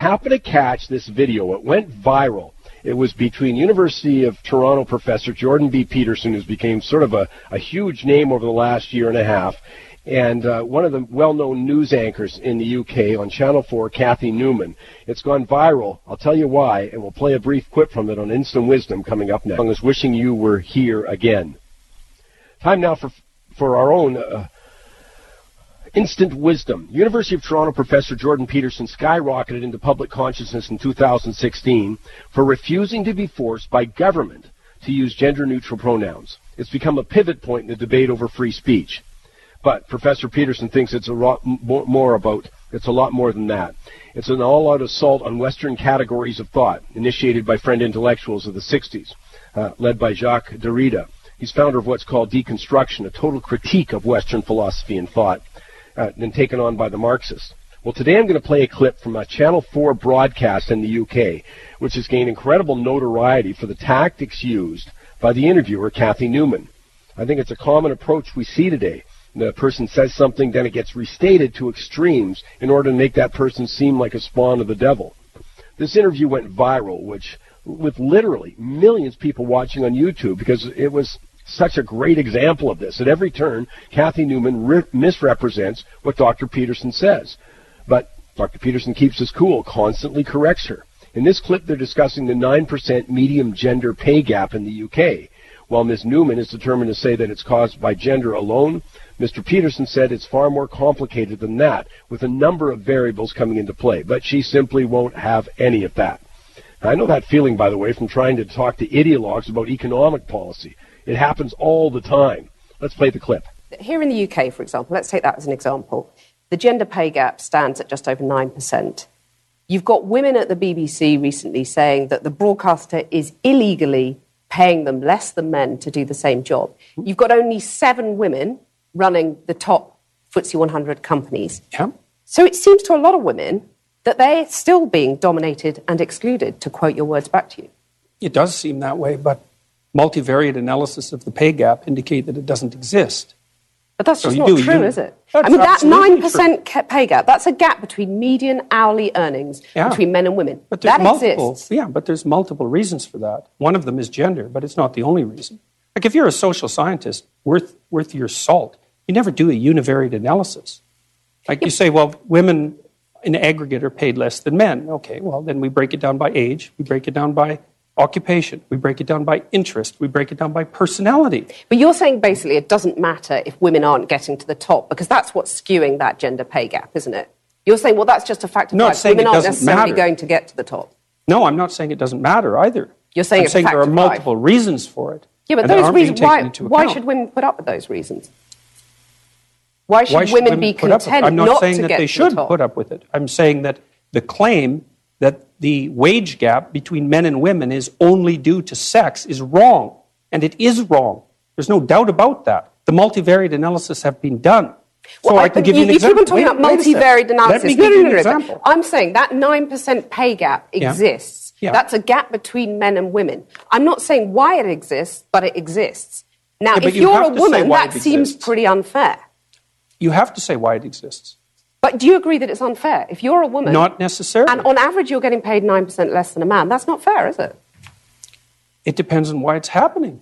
Happened to catch this video. It went viral. It was between University of Toronto professor Jordan B. Peterson, who's became sort of a huge name over the last year and a half, and one of the well-known news anchors in the UK on Channel 4, Cathy Newman. It's gone viral. I'll tell you why, and we'll play a brief clip from it on Instant Wisdom coming up next. I was wishing you were here again. Time now for our own Instant Wisdom. University of Toronto professor Jordan Peterson skyrocketed into public consciousness in 2016 for refusing to be forced by government to use gender-neutral pronouns. It's become a pivot point in the debate over free speech. But Professor Peterson thinks it's a lot more than that. It's an all-out assault on Western categories of thought, initiated by French intellectuals of the 60s, led by Jacques Derrida. He's founder of what's called deconstruction, a total critique of Western philosophy and thought, and taken on by the Marxists. Well, today I'm going to play a clip from a Channel 4 broadcast in the UK, which has gained incredible notoriety for the tactics used by the interviewer, Cathy Newman. I think it's a common approach we see today. The person says something, then it gets restated to extremes in order to make that person seem like a spawn of the devil. This interview went viral, with literally millions of people watching on YouTube, because it was such a great example of this. At every turn, Cathy Newman misrepresents what Dr. Peterson says. But Dr. Peterson keeps his cool, constantly corrects her. In this clip, they're discussing the 9% medium gender pay gap in the UK. While Ms. Newman is determined to say that it's caused by gender alone, Mr. Peterson said it's far more complicated than that, with a number of variables coming into play. But she simply won't have any of that. I know that feeling, by the way, from trying to talk to ideologues about economic policy. It happens all the time. Let's play the clip. Here in the UK, for example, let's take that as an example. The gender pay gap stands at just over 9%. You've got women at the BBC recently saying that the broadcaster is illegally paying them less than men to do the same job. You've got only 7 women running the top FTSE 100 companies. Yeah. So it seems to a lot of women that they're still being dominated and excluded, to quote your words back to you. It does seem that way, but multivariate analysis of the pay gap indicate that it doesn't exist. But that's just not true, is it? That's I mean, that absolutely 9% pay gap, that's a gap between median hourly earnings between men and women. But there's that exists. Yeah, but there's multiple reasons for that. One of them is gender, but it's not the only reason. Like if you're a social scientist worth your salt, you never do a univariate analysis. Like you say, well, women in aggregate are paid less than men. Okay, well, then we break it down by age, we break it down by occupation, we break it down by interest, we break it down by personality. But you're saying basically it doesn't matter if women aren't getting to the top, because that's what's skewing that gender pay gap, isn't it? You're saying, well, that's just a fact of life. Women aren't necessarily going to get to the top. No, I'm not saying it doesn't matter either. You're saying it's a fact there are of multiple life. reasons for it. Yeah, but those reasons, why should women put up with those reasons? Why should women be content I'm not not saying to that get they to the should top? put up with it. I'm saying that the claim that the wage gap between men and women is only due to sex is wrong. And it is wrong. There's no doubt about that. The multivariate analysis have been done. So I can give you an example. You keep on talking about multivariate analysis. Let me give you an example. I'm saying that 9% pay gap exists. Yeah. That's a gap between men and women. I'm not saying why it exists, but it exists. Now, if you're a woman, that seems pretty unfair. You have to say why it exists. But do you agree that it's unfair? If you're a woman... Not necessarily. And on average, you're getting paid 9% less than a man. That's not fair, is it? It depends on why it's happening.